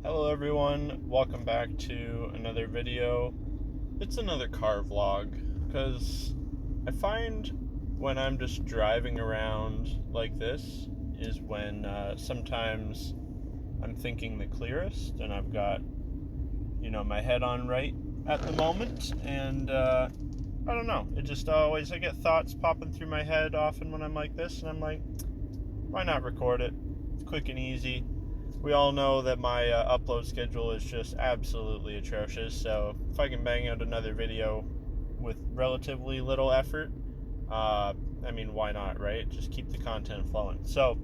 Hello everyone, welcome back to another video. It's another car vlog, because I find when I'm just driving around like this is when sometimes I'm thinking the clearest and I've got, my head on right at the moment, and I don't know, it just always, I get thoughts popping through my head often when I'm like this, and I'm like, why not record it? It's quick and easy. We all know that my upload schedule is just absolutely atrocious, so if I can bang out another video with relatively little effort, why not, right? Just keep the content flowing. So,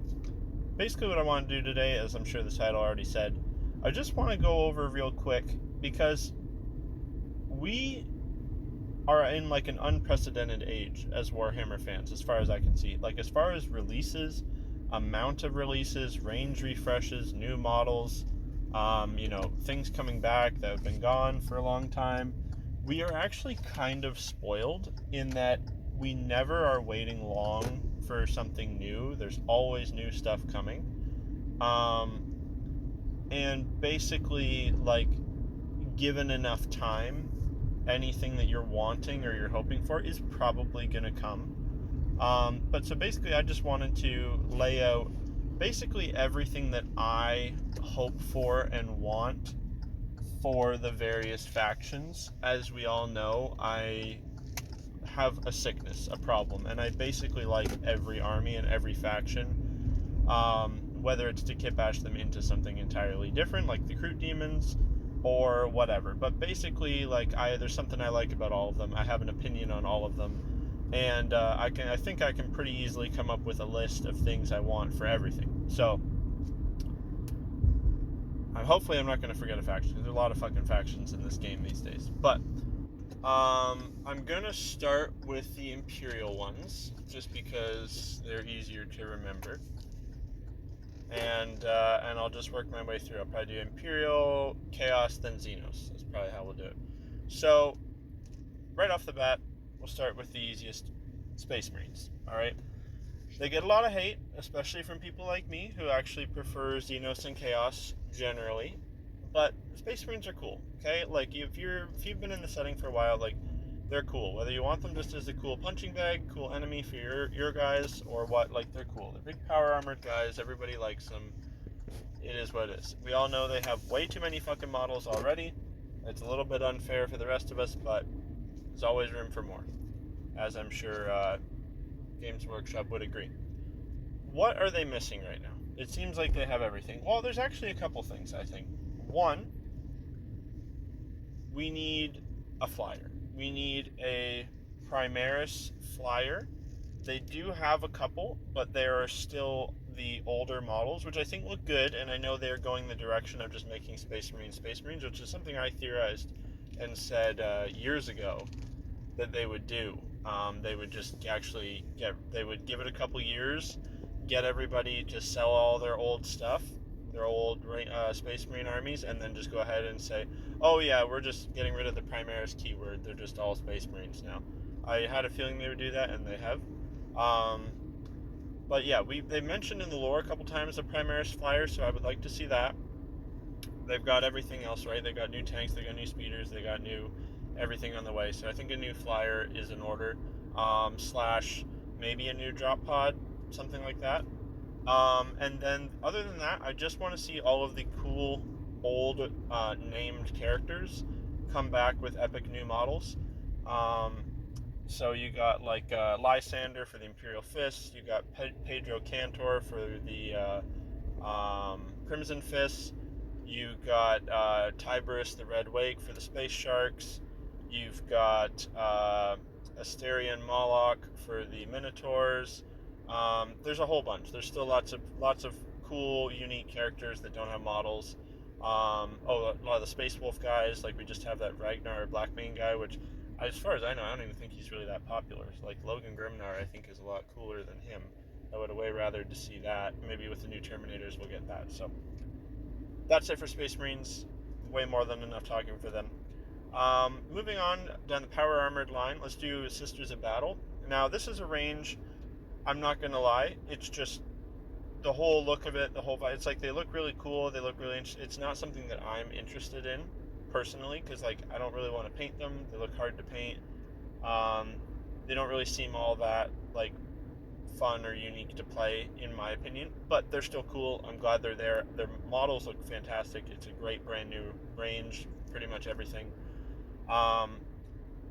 basically what I want to do today, as I'm sure the title already said, I just want to go over real quick, because we are in like an unprecedented age as Warhammer fans, as far as I can see. Like, as far as releases, amount of releases, range refreshes, new models, things coming back that have been gone for a long time. We are actually kind of spoiled in that we never are waiting long for something new. There's always new stuff coming. And basically, like, given enough time, anything that you're wanting or you're hoping for is probably going to come. But so basically, I just wanted to lay out basically everything that I hope for and want for the various factions. As we all know, I have a sickness, a problem, and I basically like every army and every faction, whether it's to kit bash them into something entirely different, like the Crute Demons, or whatever. But basically, like, there's something I like about all of them. I have an opinion on all of them, and I think I can pretty easily come up with a list of things I want for everything. So hopefully I'm not going to forget a faction, because there's a lot of fucking factions in this game these days. But I'm going to start with the Imperial ones, just because they're easier to remember. And I'll just work my way through. I'll probably do Imperial, Chaos, then Xenos. That's probably how we'll do it. So, right off the bat, we'll start with the easiest, Space Marines. Alright? They get a lot of hate, especially from people like me, who actually prefer Xenos and Chaos generally. But Space Marines are cool, okay? Like, if you've been in the setting for a while, like, they're cool. Whether you want them just as a cool punching bag, cool enemy for your guys, or what, like, they're cool. They're big power armored guys. Everybody likes them. It is what it is. We all know they have way too many fucking models already. It's a little bit unfair for the rest of us, but there's always room for more, as I'm sure Games Workshop would agree. What are they missing right now? It seems like they have everything. Well, there's actually a couple things, I think. One, we need a flyer. We need a Primaris flyer. They do have a couple, but they are still the older models, which I think look good, and I know they're going the direction of just making Space Marines, which is something I theorized and said years ago that they would do. They would just actually they would give it a couple years, get everybody to sell all their old stuff, their old Space Marine armies, and then just go ahead and say, oh yeah, we're just getting rid of the Primaris keyword, they're just all Space Marines now. I had a feeling they would do that, and they have. But yeah, they mentioned in the lore a couple times the Primaris flyer, so I would like to see that. They've got everything else, right? They got new tanks, they got new speeders, they got new everything on the way. So I think a new flyer is in order. Slash maybe a new drop pod, something like that. And then other than that, I just want to see all of the cool old named characters come back with epic new models. So you got like Lysander for the Imperial Fist, you got Pedro Cantor for the Crimson Fist, you got Tiberius the Red Wake for the Space Sharks, you've got Asterion Moloch for the Minotaurs. There's a whole bunch. There's still lots of cool, unique characters that don't have models. A lot of the Space Wolf guys, like we just have that Ragnar Blackmane guy, which, as far as I know, I don't even think he's really that popular. Like Logan Grimnar, I think is a lot cooler than him. I would have way rather to see that. Maybe with the new Terminators, we'll get that. So that's it for Space Marines. Way more than enough talking for them. Moving on down the power armored line, let's do Sisters of Battle. Now, this is a range, I'm not going to lie, it's just the whole look of it, the whole vibe, it's like they look really cool. They look really interesting. It's not something that I'm interested in personally, because like I don't really want to paint them. They look hard to paint. Um, they don't really seem all that like fun or unique to play, in my opinion. But they're still cool. I'm glad they're there. Their models look fantastic. It's a great brand new range, pretty much everything.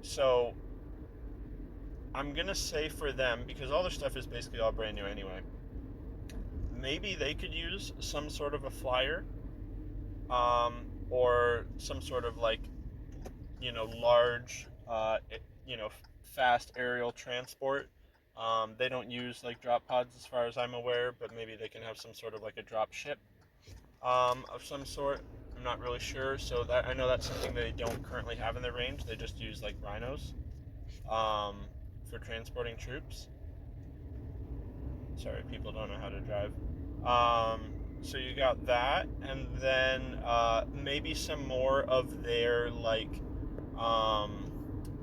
So I'm gonna say for them, because all their stuff is basically all brand new anyway, maybe they could use some sort of a flyer, or some sort of like, large, fast aerial transport. They don't use like drop pods as far as I'm aware, but maybe they can have some sort of like a drop ship, of some sort. I'm not really sure. So that, I know that's something they don't currently have in their range. They just use like rhinos, for transporting troops. Sorry, people don't know how to drive. So you got that, and then maybe some more of their like,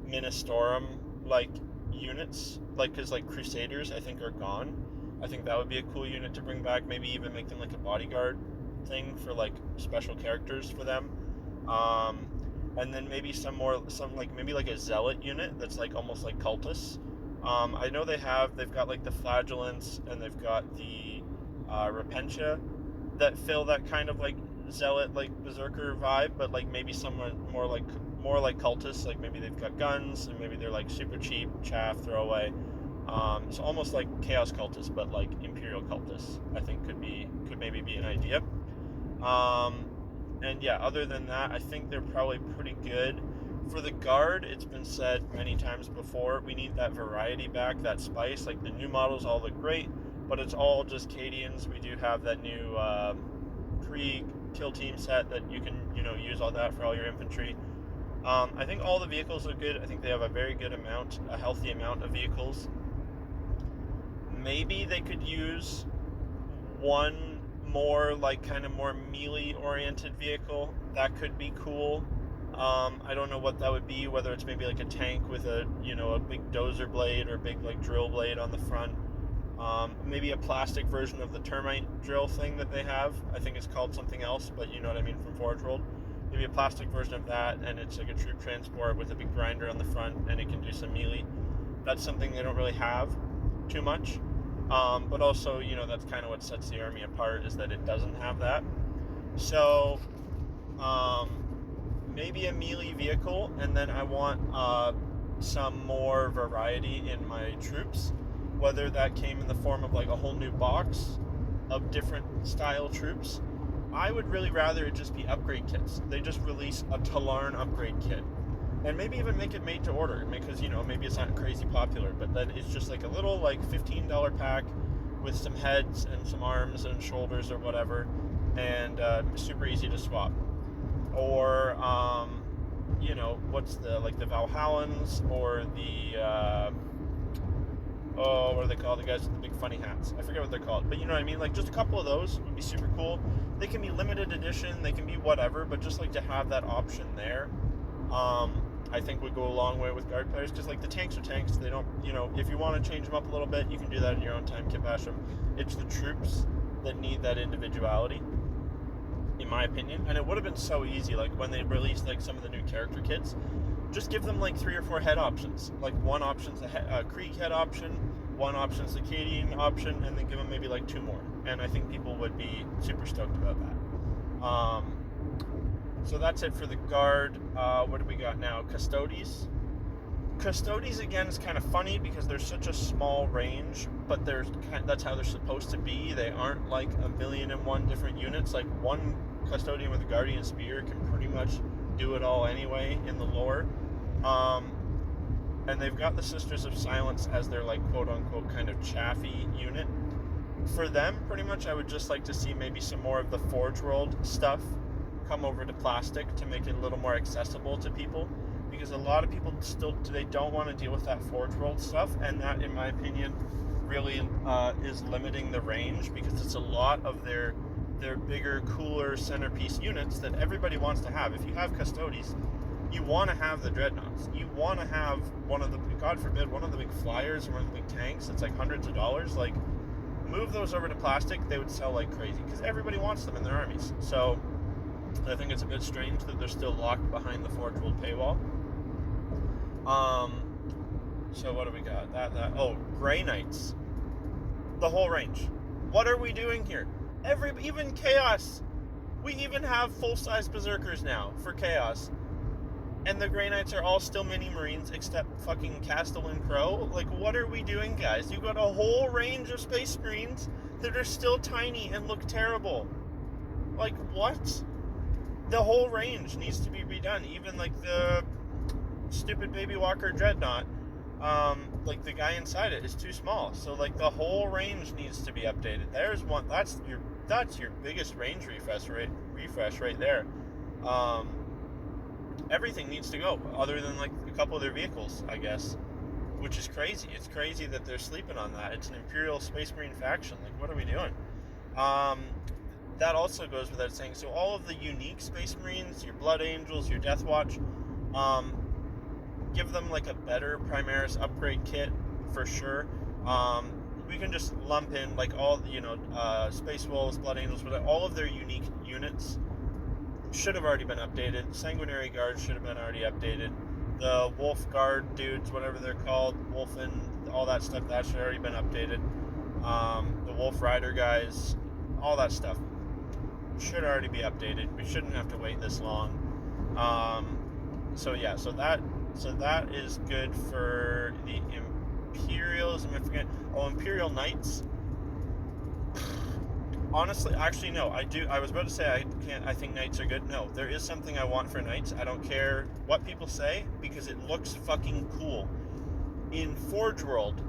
Ministorum like units, like, because like Crusaders I think are gone. I think that would be a cool unit to bring back. Maybe even make them like a bodyguard thing for like special characters for them. And then maybe some like maybe like a zealot unit that's like almost like cultists. I know they've got like the flagellants, and they've got the repentia that fill that kind of like zealot, like berserker vibe, but like maybe someone more like cultists. Like maybe they've got guns, and maybe they're like super cheap, chaff, throwaway. So almost like chaos cultists, but like imperial cultists. I think could maybe be an idea. And yeah, other than that, I think they're probably pretty good. For the guard, it's been said many times before, we need that variety back, that spice. Like the new models all look great, but it's all just Cadians. We do have that new Krieg kill team set that you can, use all that for all your infantry. I think all the vehicles look good. I think they have a very good amount, a healthy amount of vehicles. Maybe they could use one more like kind of more melee oriented vehicle. That could be cool. I don't know what that would be, whether it's maybe like a tank with a big dozer blade or a big like drill blade on the front. Maybe a plastic version of the termite drill thing that they have. I think it's called something else, but you know what I mean, from Forge World. Maybe a plastic version of that, and it's like a troop transport with a big grinder on the front, and it can do some melee. That's something they don't really have too much. But also, that's kind of what sets the army apart, is that it doesn't have that. So, maybe a melee vehicle, and then I want some more variety in my troops, whether that came in the form of like a whole new box of different style troops. I would really rather it just be upgrade kits. They just release a Talarn upgrade kit, and maybe even make it made to order, because maybe it's not crazy popular, but then it's just like a little like $15 pack with some heads and some arms and shoulders or whatever, and super easy to swap. Or what's the Valhallans, or the what are they called? The guys with the big funny hats. I forget what they're called, but you know what I mean? Like just a couple of those would be super cool. They can be limited edition, they can be whatever, but just like to have that option there, I think would go a long way with guard players, because like the tanks are tanks. They don't, if you want to change them up a little bit, you can do that in your own time, kit bash them. It's the troops that need that individuality, in my opinion. And it would have been so easy, like when they released like some of the new character kits, just give them like 3 or 4 head options. Like one option's a Krieg head option, one option's the Cadian option, and then give them maybe like 2 more. And I think people would be super stoked about that. So that's it for the guard. What do we got now? Custodes. Custodes, again, is kind of funny because they're such a small range, but that's how they're supposed to be. They aren't like 1,000,001 different units. Like one Custodian with a Guardian Spear can pretty much do it all anyway in the lore. And they've got the Sisters of Silence as their like quote-unquote kind of chaffy unit. For them, pretty much, I would just like to see maybe some more of the Forge World stuff come over to plastic to make it a little more accessible to people, because a lot of people they don't want to deal with that Forge World stuff, and that, in my opinion, really is limiting the range, because it's a lot of their bigger, cooler centerpiece units that everybody wants to have. If you have Custodes, you want to have the Dreadnoughts. You want to have one of the, God forbid, one of the big flyers or one of the big tanks that's like hundreds of dollars. Like, move those over to plastic, they would sell like crazy because everybody wants them in their armies. So I think it's a bit strange that they're still locked behind the Forge World paywall. So what do we got? Oh, Grey Knights. The whole range. What are we doing here? Even Chaos. We even have full-size Berserkers now for Chaos. And the Grey Knights are all still mini Marines except fucking Castle and Crow. Like, what are we doing, guys? You got a whole range of Space Marines that are still tiny and look terrible. Like, what? The whole range needs to be redone. Even, like, the stupid Baby Walker Dreadnought, like, the guy inside it is too small. So, like, the whole range needs to be updated. There's one. That's your biggest range refresh right there. Everything needs to go, other than like a couple of their vehicles, I guess, which is crazy. It's crazy that they're sleeping on that. It's an Imperial Space Marine faction. Like, what are we doing? That also goes without saying. So all of the unique Space Marines, your Blood Angels, your Death Watch, give them like a better Primaris upgrade kit for sure. We can just lump in like all, Space Wolves, Blood Angels, but all of their unique units should have already been updated. Sanguinary Guard should have been already updated. The Wolf Guard dudes, whatever they're called, Wolfen, all that stuff, that should have already been updated. The Wolf Rider guys, all that stuff should already be updated. We shouldn't have to wait this long. So that is good for the Imperials. I forget. Oh, Imperial Knights. Honestly, actually, no. I was about to say I think Knights are good. No, there is something I want for Knights. I don't care what people say because it looks fucking cool. In Forge World,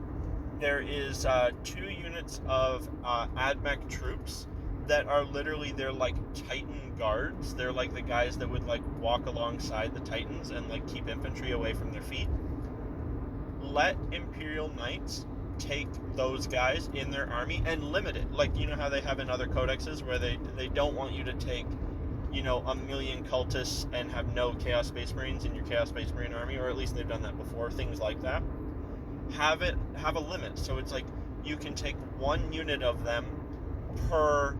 there is 2 units of AdMech troops that are literally, they're like Titan guards. They're like the guys that would like walk alongside the Titans and like keep infantry away from their feet. Let Imperial Knights take those guys in their army and limit it, like, you know how they have in other codexes where they don't want you to take, a million cultists and have no Chaos Space Marines in your Chaos Space Marine army, or at least they've done that before, things like that. Have a limit, so it's like you can take 1 unit of them per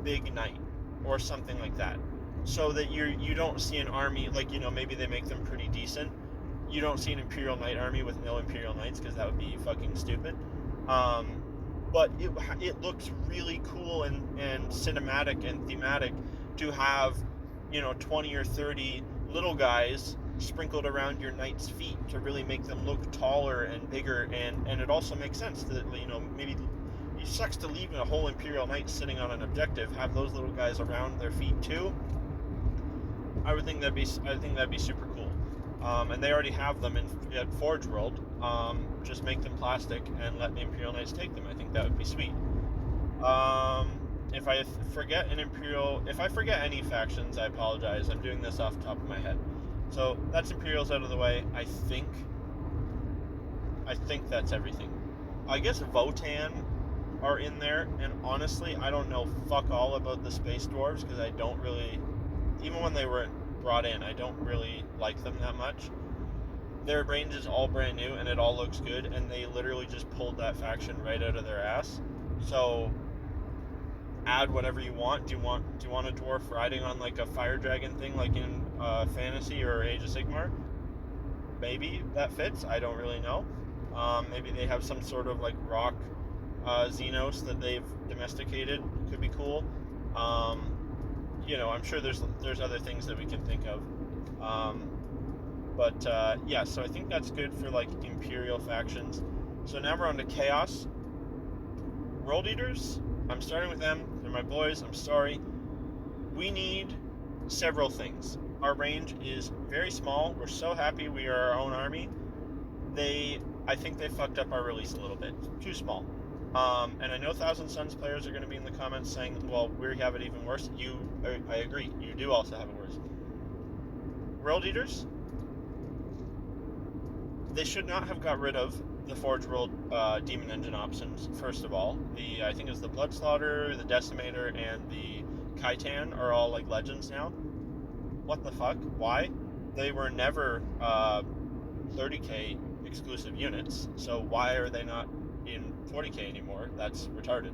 big knight or something like that, so that you don't see an army like, maybe they make them pretty decent. You don't see an Imperial Knight army with no Imperial Knights, because that would be fucking stupid. But it looks really cool and cinematic and thematic to have, 20 or 30 little guys sprinkled around your knight's feet to really make them look taller and bigger, and it also makes sense that, maybe it sucks to leave a whole Imperial Knight sitting on an objective, have those little guys around their feet too. I think that'd be super cool. And they already have them at Forge World. Just make them plastic and let the Imperial Knights take them. I think that would be sweet. If I forget any factions, I apologize. I'm doing this off the top of my head. So that's Imperials out of the way. I think that's everything. I guess Votan are in there, and honestly, I don't know fuck all about the Space Dwarves, because I don't really, even when they were brought in, I don't really like them that much. Their range is all brand new and it all looks good, and they literally just pulled that faction right out of their ass. So add whatever you want. Do you want a dwarf riding on like a fire dragon thing like in Fantasy or Age of Sigmar? Maybe that fits. I don't really know. Maybe they have some sort of like rock Xenos that they've domesticated. Could be cool. I'm sure there's other things that we can think of. So I think that's good for like Imperial factions. So now we're on to Chaos. World Eaters, I'm starting with them. They're my boys. I'm sorry. We need several things. Our range is very small. We're so happy we are our own army. I think they fucked up our release a little bit. Too small. And I know Thousand Suns players are going to be in the comments saying, well, we have it even worse. I agree. You do also have it worse. World Eaters, they should not have got rid of the Forge World Demon Engine options, first of all. I think it's the Bloodslaughter, the Decimator, and the Khitan are all like legends now. What the fuck? Why? They were never 30k exclusive units, so why are they not in 40k anymore. That's retarded.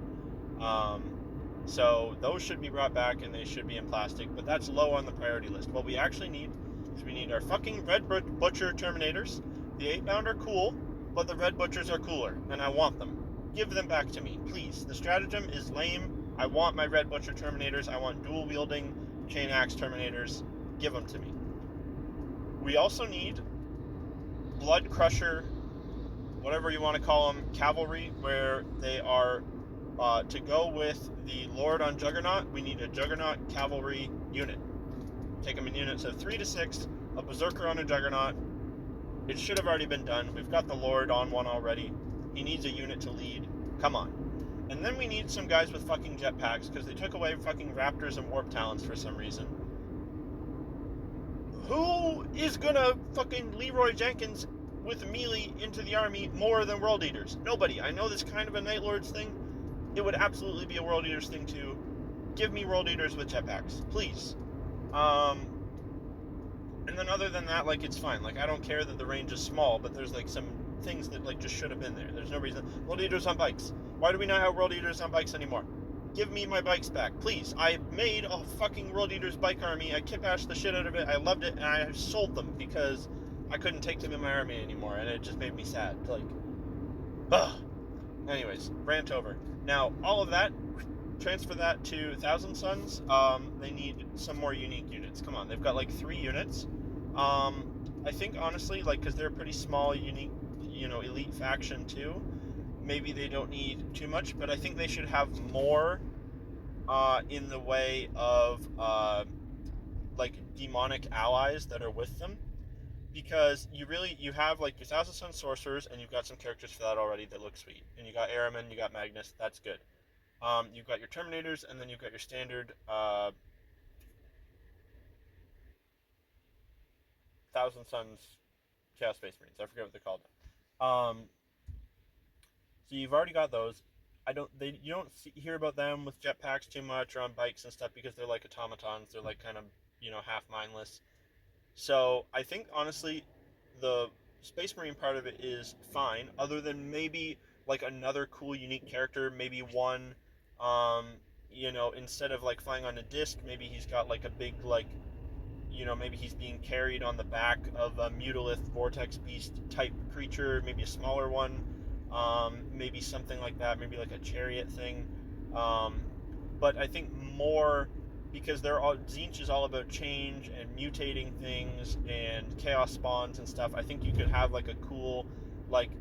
So those should be brought back, and they should be in plastic, but that's low on the priority list. What we actually need is we need our fucking Red Butcher Terminators. The 8-pound are cool, but the Red Butchers are cooler, and I want them. Give them back to me, please. The stratagem is lame. I want my Red Butcher Terminators. I want dual-wielding chain axe Terminators. Give them to me. We also need Blood Crusher, whatever you want to call them, cavalry, where they are to go with the Lord on Juggernaut. We need a Juggernaut cavalry unit. Take them in units of 3 to 6, a Berserker on a Juggernaut. It should have already been done. We've got the Lord on one already. He needs a unit to lead. Come on. And then we need some guys with fucking jetpacks, because they took away fucking Raptors and Warp Talons for some reason. Who is gonna fucking Leroy Jenkins with melee into the army more than World Eaters? Nobody. I know this kind of a Night Lords thing. It would absolutely be a World Eaters thing too. Give me World Eaters with jetpacks, please. And then other than that, like, it's fine. Like, I don't care that the range is small, but there's like some things that like just should have been there. There's no reason. World Eaters on bikes. Why do we not have World Eaters on bikes anymore? Give me my bikes back, please. I made a fucking World Eaters bike army. I kit-bashed the shit out of it. I loved it, and I sold them because I couldn't take them in my army anymore, and it just made me sad. Like, ugh. Anyways, rant over. Now, all of that, transfer that to Thousand Suns. They need some more unique units. Come on, they've got like 3 units. I think, honestly, like, because they're a pretty small, unique, elite faction too, maybe they don't need too much, but I think they should have more in the way of like demonic allies that are with them, because you have like your Thousand Sun sorcerers, and you've got some characters for that already that look sweet, and you got Araman, you got Magnus, that's good. You've got your Terminators, and then you've got your standard Thousand Suns Chaos Space Marines. I forget what they're called. Um, so you've already got those. You don't hear about them with jetpacks too much or on bikes and stuff, because they're like automatons. They're like kind of half mindless. So I think, honestly, the Space Marine part of it is fine, other than maybe like another cool unique character, maybe one, instead of like flying on a disc, maybe he's got like a big, like, maybe he's being carried on the back of a Mutalith Vortex Beast type creature, maybe a smaller one, maybe something like that, maybe like a chariot thing. But I think more, because Tzeentch is all about change and mutating things and chaos spawns and stuff. I think you could have like a cool, like,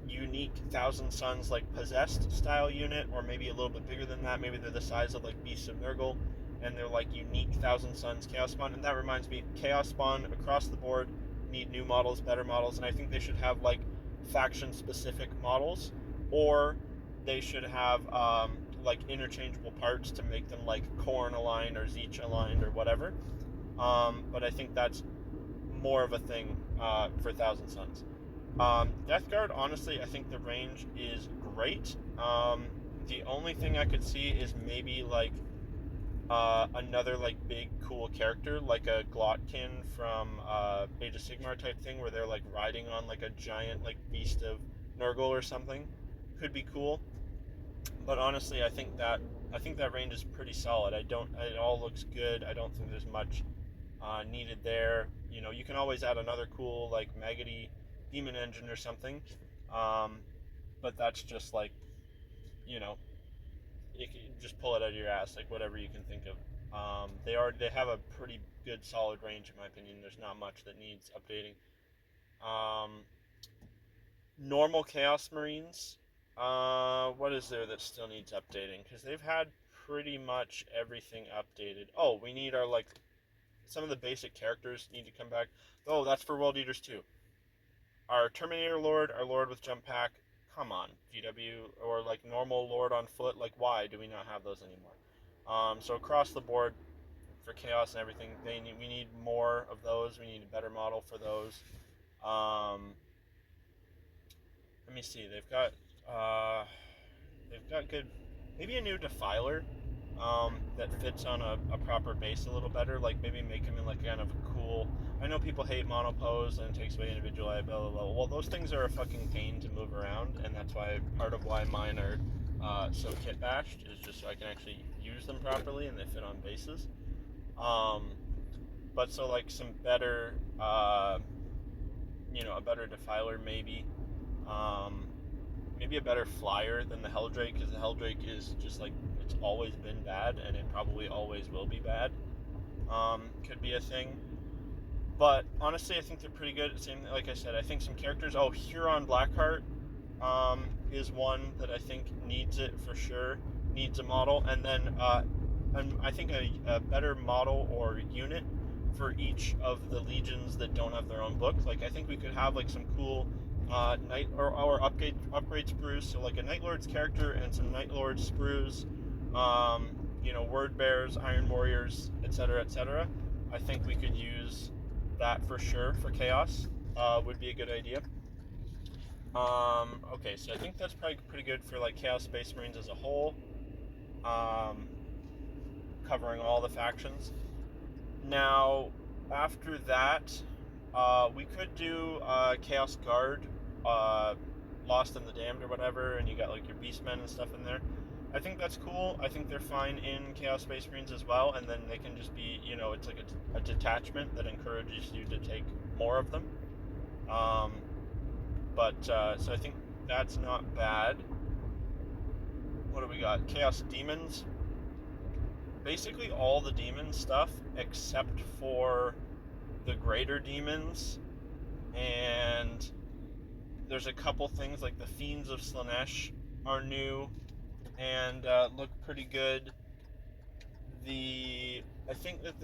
unique Thousand Suns, like, possessed style unit, or maybe a little bit bigger than that. Maybe they're the size of like Beasts of Nurgle, and they're like unique Thousand Suns Chaos Spawn. And that reminds me, Chaos Spawn across the board need new models, better models, and I think they should have like faction specific models, or they should have like interchangeable parts to make them like Khorne aligned or Tzeentch aligned or whatever. But I think that's more of a thing for Thousand Suns. Death Guard, honestly, I think the range is great. The only thing I could see is maybe like another like big cool character, like a Glotkin from Age of Sigmar type thing, where they're like riding on like a giant like beast of Nurgle or something. Could be cool. But honestly, I think that range is pretty solid. It all looks good. I don't think there's much needed there. You can always add another cool like Maggoty Demon Engine or something, but that's just like, you know, you can just pull it out of your ass, like whatever you can think of. They have a pretty good solid range, in my opinion. There's not much that needs updating. Um, Normal Chaos Marines. What is there that still needs updating? Because they've had pretty much everything updated. Oh, we need our, like, some of the basic characters need to come back. Oh, that's for World Eaters too. Our Terminator Lord, our Lord with Jump Pack. Come on, GW, or like normal Lord on foot. Like, why do we not have those anymore? So across the board for Chaos and everything, we need more of those. We need a better model for those. Let me see. They've got good, maybe a new Defiler. that fits on a proper base a little better. Like maybe make them in like kind of a cool. I know people hate monopose and it takes away individuality. Blah blah blah. Well, those things are a fucking pain to move around, and that's why part of why mine are so kit bashed is just so I can actually use them properly and they fit on bases. But so like some better, a better defiler maybe. Maybe a better flyer than the Helldrake, because the Helldrake is just like, it's always been bad and it probably always will be bad. Could be a thing. But honestly, I think they're pretty good. Same, like I said, I think some characters. Oh, Huron Blackheart is one that I think needs it for sure. Needs a model, and then I think a better model or unit for each of the legions that don't have their own book. Like I think we could have like some cool night or upgrade sprues. So like a Night Lord's character and some Night Lord sprues. Word bears, Iron Warriors, etc., etc. I think we could use that for sure for Chaos. Would be a good idea. Okay, so I think that's probably pretty good for like Chaos Space Marines as a whole, covering all the factions. Now, after that, we could do Chaos Guard, Lost in the Damned or whatever, and you got like your Beastmen and stuff in there. I think that's cool. I think they're fine in Chaos Space Marines as well, and then they can just be, it's like a detachment that encourages you to take more of them. So I think that's not bad. What do we got? Chaos Demons. Basically all the demon stuff except for the greater demons, and there's a couple things like the Fiends of Slaanesh are new and look pretty good. I think that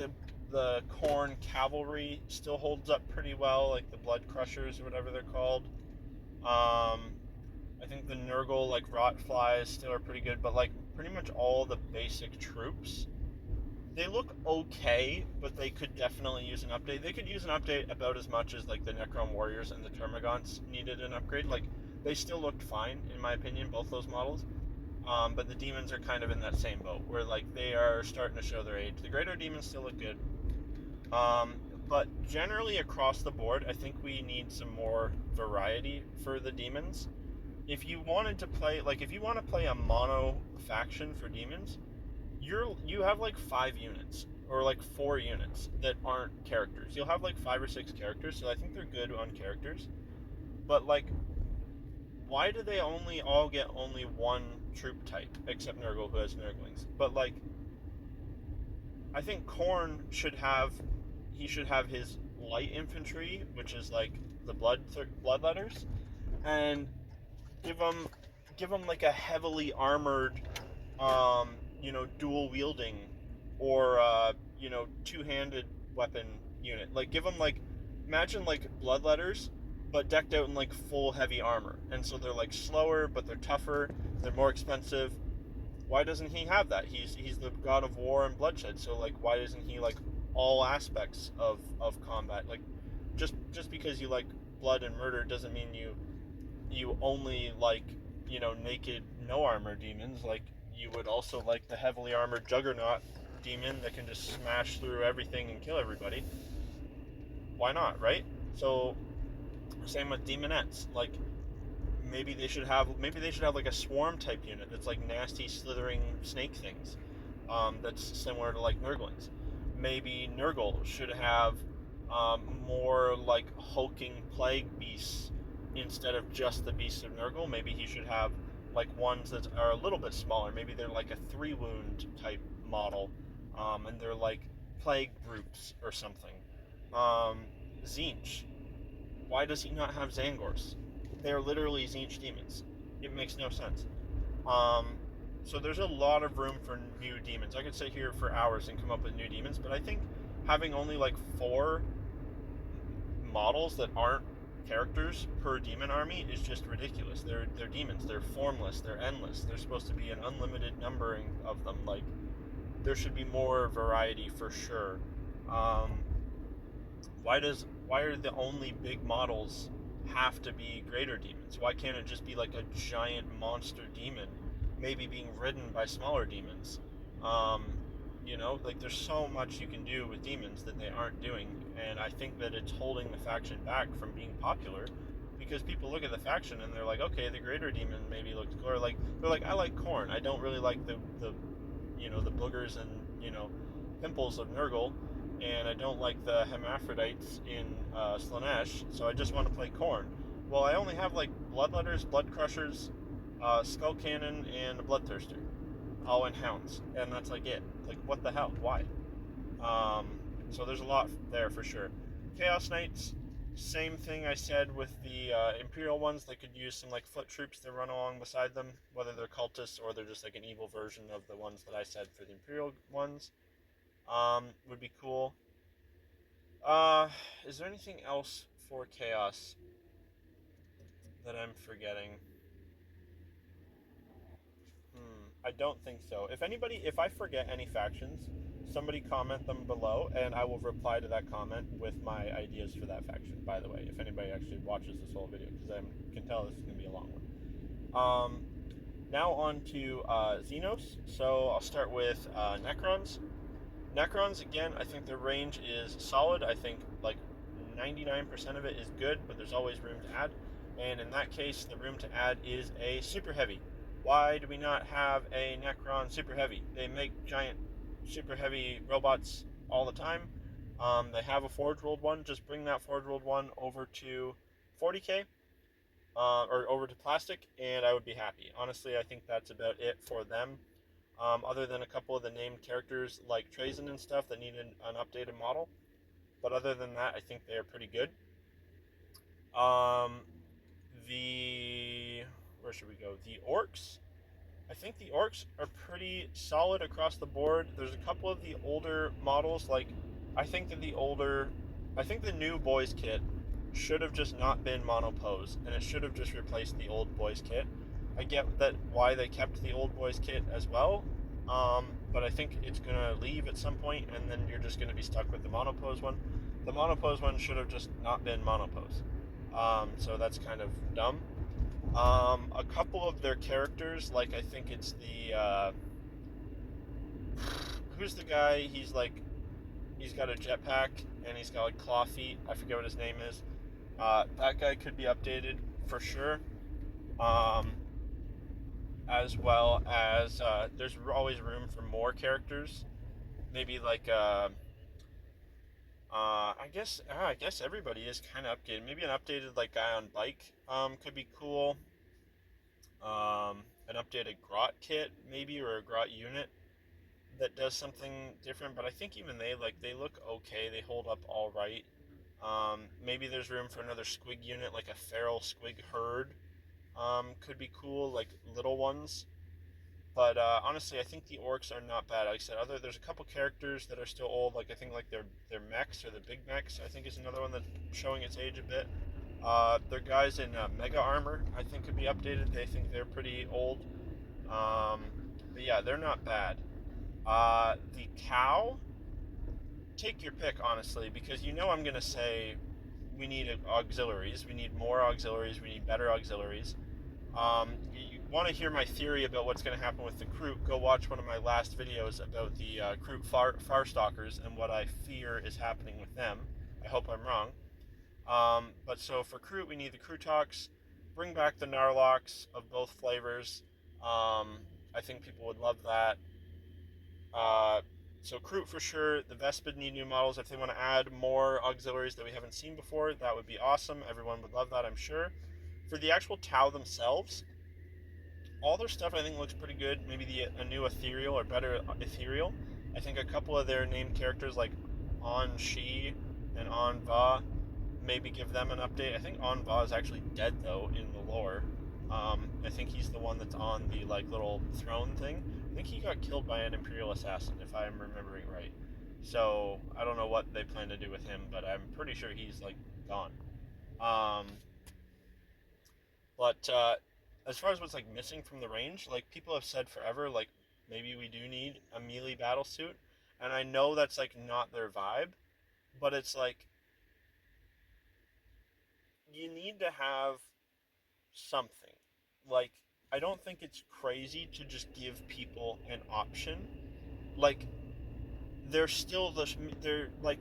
the Khorne Cavalry still holds up pretty well, like the Blood Crushers or whatever they're called. I think the Nurgle, like Rotflies, still are pretty good, but like pretty much all the basic troops, they look okay, but they could definitely use an update. They could use an update about as much as like the Necron Warriors and the Termagants needed an upgrade. Like they still looked fine in my opinion, both those models. But the demons are kind of in that same boat where like they are starting to show their age. The greater demons still look good. But generally across the board, I think we need some more variety for the demons. If you wanted to play, like if you want to play a mono faction for demons, you have like 5 units or like 4 units that aren't characters. You'll have like 5 or 6 characters, so I think they're good on characters. But like, why do they all get only one troop type, except Nurgle, who has Nurglings? But like, I think Khorne should have his light infantry, which is like the bloodletters, and give him like a heavily armored, dual wielding, or two-handed weapon unit. Like give him like, imagine like bloodletters, but decked out in like full heavy armor, and so they're like slower, but they're tougher, they're more expensive. Why doesn't he have that? He's the god of war and bloodshed, so like why doesn't he like all aspects of combat? Like just because you like blood and murder doesn't mean you only like naked no armor demons. Like you would also like the heavily armored juggernaut demon that can just smash through everything and kill everybody. Why not, right? So same with demonettes. Like maybe they should have like a swarm type unit that's like nasty slithering snake things, that's similar to like Nurglings. Maybe Nurgle should have more like hulking plague beasts instead of just the beasts of Nurgle. Maybe he should have like ones that are a little bit smaller. Maybe they're like a 3 wound type model, and they're like plague groups or something. Tzeentch. Why does he not have Zangors? They're literally Tzeentch demons. It makes no sense. So there's a lot of room for new demons. I could sit here for hours and come up with new demons, but I think having only like 4 models that aren't characters per demon army is just ridiculous. They're demons. They're formless. They're endless. They're supposed to be an unlimited numbering of them. Like, there should be more variety for sure. Why are the only big models have to be greater demons? Why can't it just be like a giant monster demon, maybe being ridden by smaller demons? Like there's so much you can do with demons that they aren't doing, and I think that it's holding the faction back from being popular because people look at the faction and they're like, okay, the greater demon maybe looks cool. Or like they're like, I like Khorne. I don't really like the boogers and pimples of Nurgle, and I don't like the hermaphrodites in Slaanesh, so I just want to play Khorne. Well, I only have like Bloodletters, Blood Crushers, Skull Cannon, and a Bloodthirster, all in Hounds, and that's like it. Like, what the hell? Why? So there's a lot there for sure. Chaos Knights, same thing I said with the Imperial ones. They could use some like foot troops to run along beside them, whether they're cultists or they're just like an evil version of the ones that I said for the Imperial ones. Would be cool. Is there anything else for Chaos that I'm forgetting? I don't think so. If I forget any factions, somebody comment them below, and I will reply to that comment with my ideas for that faction. By the way, if anybody actually watches this whole video, because I can tell this is going to be a long one. Now on to Xenos. So I'll start with Necrons. Necrons, again, I think their range is solid. I think like 99% of it is good, but there's always room to add. And in that case, the room to add is a super heavy. Why do we not have a Necron super heavy? They make giant super heavy robots all the time. They have a Forge World one. Just bring that Forge World one over to 40k or over to plastic, and I would be happy. Honestly, I think that's about it for them. Other than a couple of the named characters like Trazen and stuff that need an updated model. But other than that, I think they are pretty good. Um, the where should we go? The orcs. I think the orcs are pretty solid across the board. There's a couple of the older models, like I think that the older, I think the new boys kit should have just not been monopose, and it should have just replaced the old boys kit. I get that why they kept the old boys kit as well, but I think it's gonna leave at some point, and then you're just gonna be stuck with the monopose one. The monopose one should have just not been monopose, so that's kind of dumb. A couple of their characters, like I think it's the who's the guy? He's got a jetpack and he's got like claw feet. I forget what his name is. That guy could be updated for sure. Um, as well as there's always room for more characters. Maybe like I guess everybody is kind of updated. Maybe an updated like guy on bike could be cool. An updated grot kit maybe, or a grot unit that does something different. But I think even they look okay. They hold up all right. Maybe there's room for another squig unit, like a feral squig herd. Could be cool, like little ones. But honestly, I think the orcs are not bad. Like I said, there's a couple characters that are still old. Like I think like their mechs or the big mechs. I think is another one that's showing its age a bit. Their guys in mega armor, I think, could be updated. They think they're pretty old. But yeah, they're not bad. The cow, take your pick, honestly, because I'm going to say we need auxiliaries. We need more auxiliaries. We need better auxiliaries. You want to hear my theory about what's going to happen with the Kroot, go watch one of my last videos about the Kroot Farstalkers and what I fear is happening with them. I hope I'm wrong. But so for Kroot, we need the Krootox. Bring back the Narlox of both flavors. I think people would love that. Uh, so Kroot for sure. The Vespid need new models. If they want to add more auxiliaries that we haven't seen before, that would be awesome. Everyone would love that, I'm sure. For the actual Tau themselves, all their stuff I think looks pretty good. Maybe a new ethereal or better ethereal. I think a couple of their named characters like On Shi and On Va, maybe give them an update. I think On Va is actually dead though in the lore. I think he's the one that's on the like little throne thing. I think he got killed by an Imperial assassin, if I'm remembering right. So I don't know what they plan to do with him, but I'm pretty sure he's like gone. Um, but as far as what's like missing from the range, like people have said forever, like maybe we do need a melee battle suit, and I know that's like not their vibe, but it's like you need to have something. Like I don't think it's crazy to just give people an option. like they're still they're like,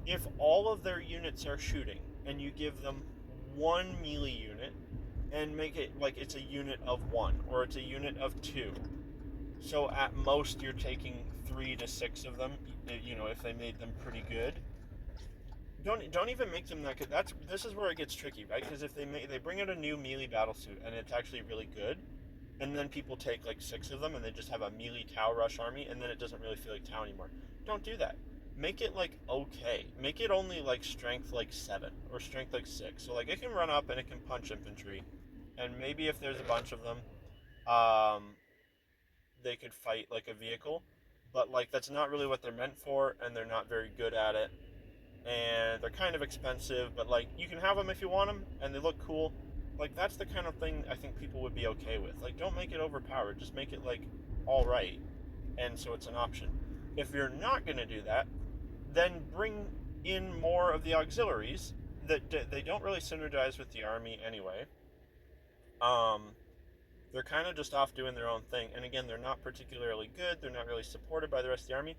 if all of their units are shooting and you give them one melee unit and make it like it's a unit of 1 or it's a unit of 2, so at most you're taking 3 to 6 of them, if they made them pretty good. Don't even make them that good. This is where it gets tricky, right? Because if they bring out a new melee battlesuit and it's actually really good, and then people take like 6 of them and they just have a melee Tau rush army, and then it doesn't really feel like Tau anymore. Don't do that. Make it like okay. Make it only like strength like 7 or strength like 6. So like it can run up and it can punch infantry, and maybe if there's a bunch of them, um, they could fight like a vehicle. But like that's not really what they're meant for, and they're not very good at it, and they're kind of expensive. But like you can have them if you want them, and they look cool. Like that's the kind of thing I think people would be okay with. Like don't make it overpowered. Just make it like all right, and so it's an option. If you're not going to do that, then bring in more of the auxiliaries that they don't really synergize with the army anyway. They're kind of just off doing their own thing, and again, they're not particularly good. They're not really supported by the rest of the army.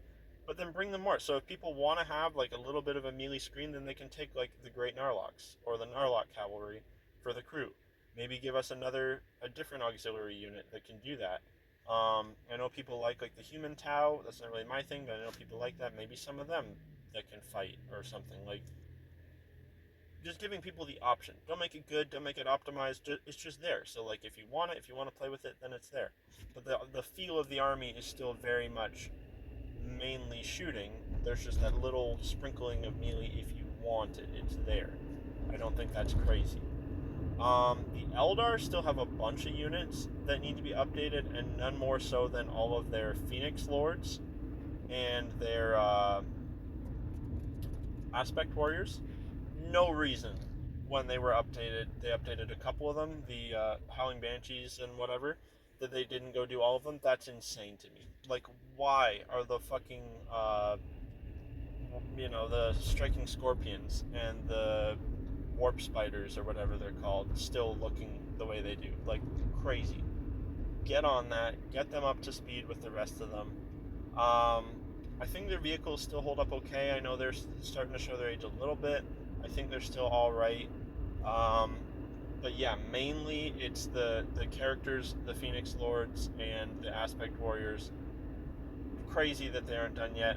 But then bring them more. So if people want to have like a little bit of a melee screen, then they can take like the Great Narlocs or the Narlock Cavalry for the crew. Maybe give us a different auxiliary unit that can do that. I know people like the human Tau. That's not really my thing, but I know people like that. Maybe some of them that can fight or something. Like just giving people the option. Don't make it good. Don't make it optimized. It's just there. So like if you want it, if you want to play with it, then it's there. But the feel of the army is still very much mainly shooting. There's just that little sprinkling of melee if you want it. It's there. I don't think that's crazy. The Eldar still have a bunch of units that need to be updated, and none more so than all of their Phoenix Lords and their Aspect Warriors. No reason when they were updated, they updated a couple of them, the Howling Banshees and whatever, that they didn't go do all of them. That's insane to me. Like, why are the fucking, the Striking Scorpions and the Warp Spiders or whatever they're called still looking the way they do? Like, crazy. Get on that. Get them up to speed with the rest of them. I think their vehicles still hold up okay. I know they're starting to show their age a little bit. I think they're still all right. But yeah, mainly it's the characters, the Phoenix Lords, and the Aspect Warriors. Crazy that they aren't done yet.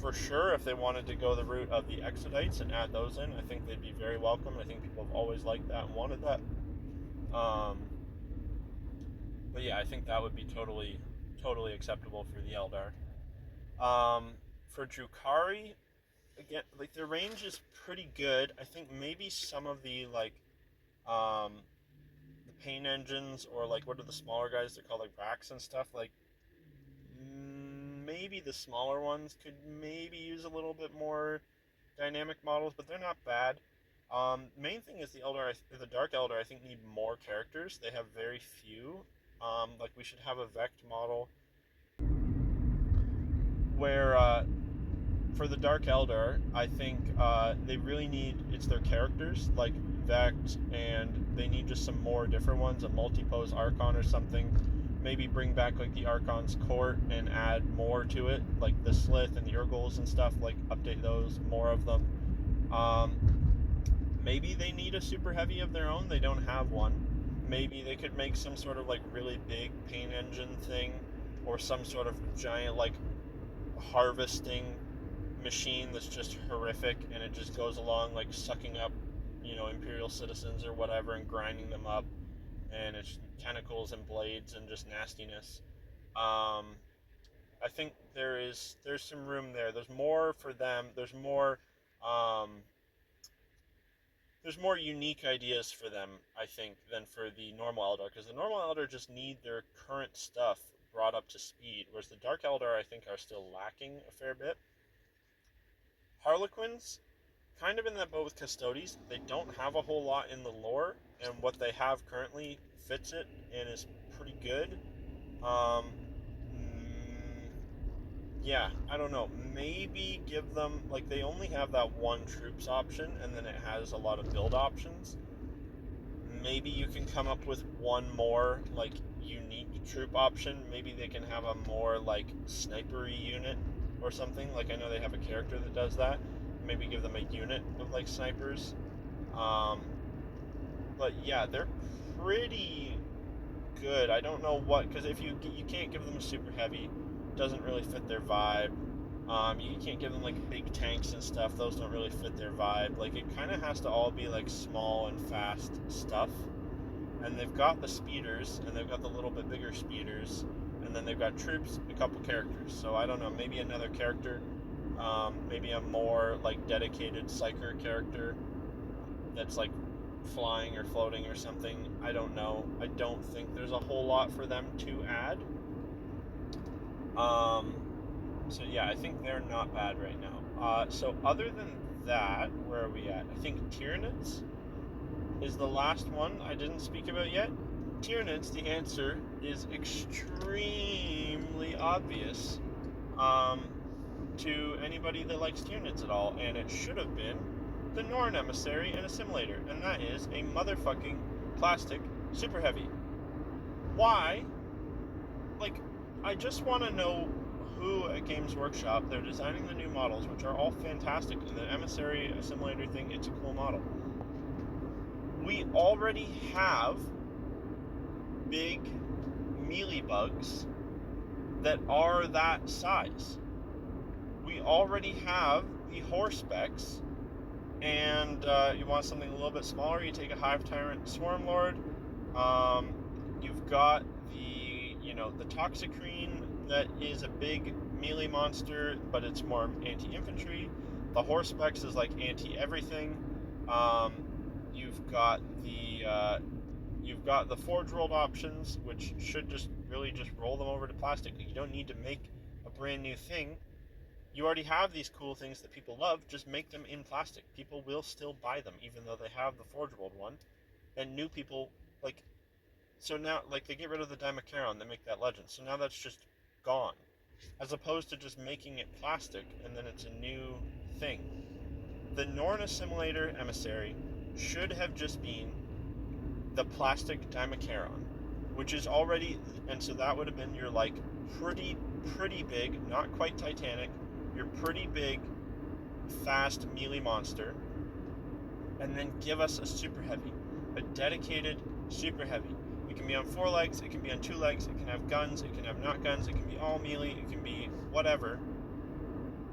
For sure, if they wanted to go the route of the Exodites and add those in, I think they'd be very welcome. I think people have always liked that and wanted that. But yeah, I think that would be totally acceptable for the Eldar. For Drukhari, again, like their range is pretty good. I think maybe some of the the pain engines, or like what are the smaller guys they're called, like racks and stuff, like maybe the smaller ones could maybe use a little bit more dynamic models, but they're not bad. Main thing is the Dark Eldar I think need more characters. They have very few. Like we should have a Vect model where for the Dark Eldar, I think they really need, it's their characters, like Vect, and they need just some more different ones, a multi-pose Archon or something. Maybe bring back like the Archon's Court and add more to it, like the Slith and the Urgles and stuff, like update those, more of them. Maybe they need a super heavy of their own, they don't have one. Maybe they could make some sort of like really big pain engine thing, or some sort of giant like harvesting machine that's just horrific, and it just goes along like sucking up Imperial citizens or whatever and grinding them up, and it's tentacles and blades and just nastiness. I think there's some room there. There's more for them. There's more unique ideas for them, I think, than for the normal Eldar, because the normal Eldar just need their current stuff brought up to speed, whereas the Dark Eldar I think are still lacking a fair bit. Harlequins, kind of in that boat with Custodes. They don't have a whole lot in the lore, and what they have currently fits it and is pretty good. Yeah, I don't know. Maybe give them, like, they only have that one troops option, and then it has a lot of build options. Maybe you can come up with one more, like, unique troop option, maybe they can have a more like snipery unit or something. Like I know they have a character that does that. Maybe give them a unit of like snipers. But yeah, they're pretty good. I don't know what, because if you can't give them a super heavy, doesn't really fit their vibe. You can't give them like big tanks and stuff; those don't really fit their vibe. Like it kind of has to all be like small and fast stuff. And they've got the speeders, and they've got the little bit bigger speeders, and then they've got troops, a couple characters. So I don't know, maybe another character, maybe a more like dedicated psyker character that's like flying or floating or something. I don't know. I don't think there's a whole lot for them to add. So yeah, I think they're not bad right now. So other than that, where are we at? I think Tyranids is the last one I didn't speak about yet. Tyranids, the answer is extremely obvious to anybody that likes Tyranids at all, and it should have been the Norn Emissary and Assimilator, and that is a motherfucking plastic super heavy. Why? Like, I just want to know who at Games Workshop, they're designing the new models, which are all fantastic. The Emissary Assimilator thing, it's a cool model. We already have big melee bugs that are that size. We already have the horse specs, and you want something a little bit smaller, you take a Hive Tyrant Swarmlord. You've got the Toxicrene that is a big melee monster, but it's more anti-infantry. The horse specs is like anti-everything. You've got the Forge World options, which should just roll them over to plastic. You don't need to make a brand new thing. You already have these cool things that people love. Just make them in plastic. People will still buy them, even though they have the Forge World one. And new people so now they get rid of the Dimacaron, they make that legend. So now that's just gone, as opposed to just making it plastic and then it's a new thing. The Norn Assimilator Emissary should have just been the plastic Dimacaron, which is already, and so that would have been your like pretty big, not quite Titanic, your pretty big fast melee monster, and then give us a super heavy, a dedicated super heavy. It can be on 4 legs, it can be on 2 legs, it can have guns, it can have not guns, it can be all melee, it can be whatever.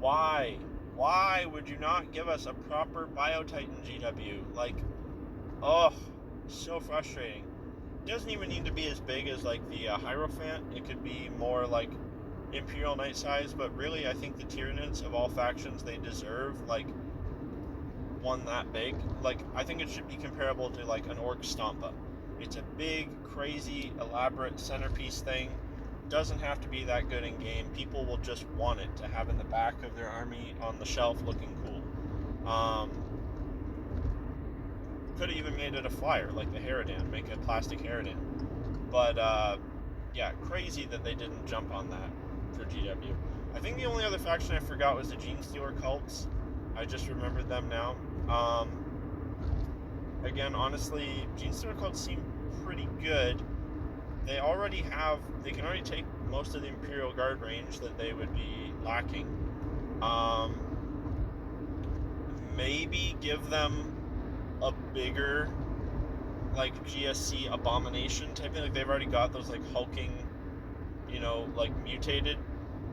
Why? Why would you not give us a proper Biotitan GW? Like, oh, so frustrating. It doesn't even need to be as big as like the Hierophant. It could be more like Imperial Knight size, but really I think the Tyranids of all factions, they deserve like one that big. Like, I think it should be comparable to like an Orc Stompa. It's a big, crazy, elaborate centerpiece thing. Doesn't have to be that good in game. People will just want it to have in the back of their army on the shelf looking cool. Could have even made it a flyer, like the Harridan, make a plastic Harridan. But, yeah, crazy that they didn't jump on that for GW. I think the only other faction I forgot was the Genestealer cults. I just remembered them now. Again, honestly, Genestealer cults seem pretty good. They can already take most of the Imperial Guard range that they would be lacking. Maybe give them a bigger, like, GSC Abomination type thing. Like, they've already got those, like, hulking, like, mutated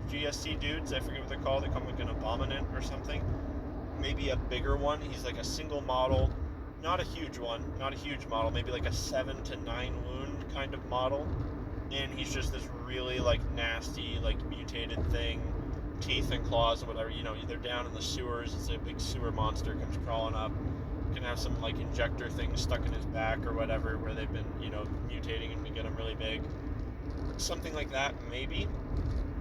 GSC dudes. I forget what they're called. They come like an Abominant or something. Maybe a bigger one. He's like a single model. Not a huge one, not a huge model, maybe like a 7 to 9 wound kind of model, and he's just this really like nasty, like mutated thing, teeth and claws and whatever. They're down in the sewers, it's a big sewer monster comes crawling up, can have some like injector things stuck in his back or whatever, where they've been mutating and we get them really big, something like that maybe.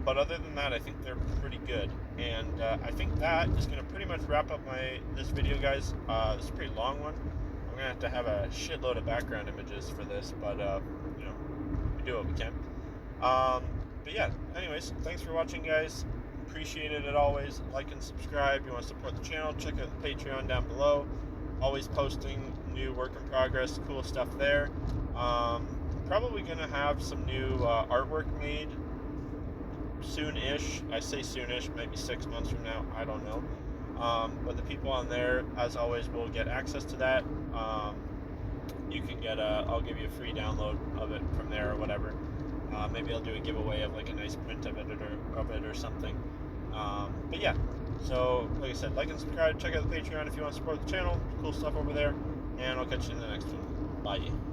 But other than that, I think they're pretty good. And I think that is going to pretty much wrap up this video, guys. This is a pretty long one. I'm going to have a shitload of background images for this, but, we do what we can. But yeah, anyways, thanks for watching, guys. Appreciate it as always. Like and subscribe. You want to support the channel, check out the Patreon down below. Always posting new work in progress, cool stuff there. probably going to have some new artwork made soon-ish. I say soon-ish, maybe 6 months from now, I don't know. But the people on there, as always, will get access to that. You can get I'll give you a free download of it from there or whatever. Maybe I'll do a giveaway of like a nice print of it or something. But yeah, so like I said, like and subscribe, check out the Patreon if you want to support the channel. Cool stuff over there, and I'll catch you in the next one. Bye.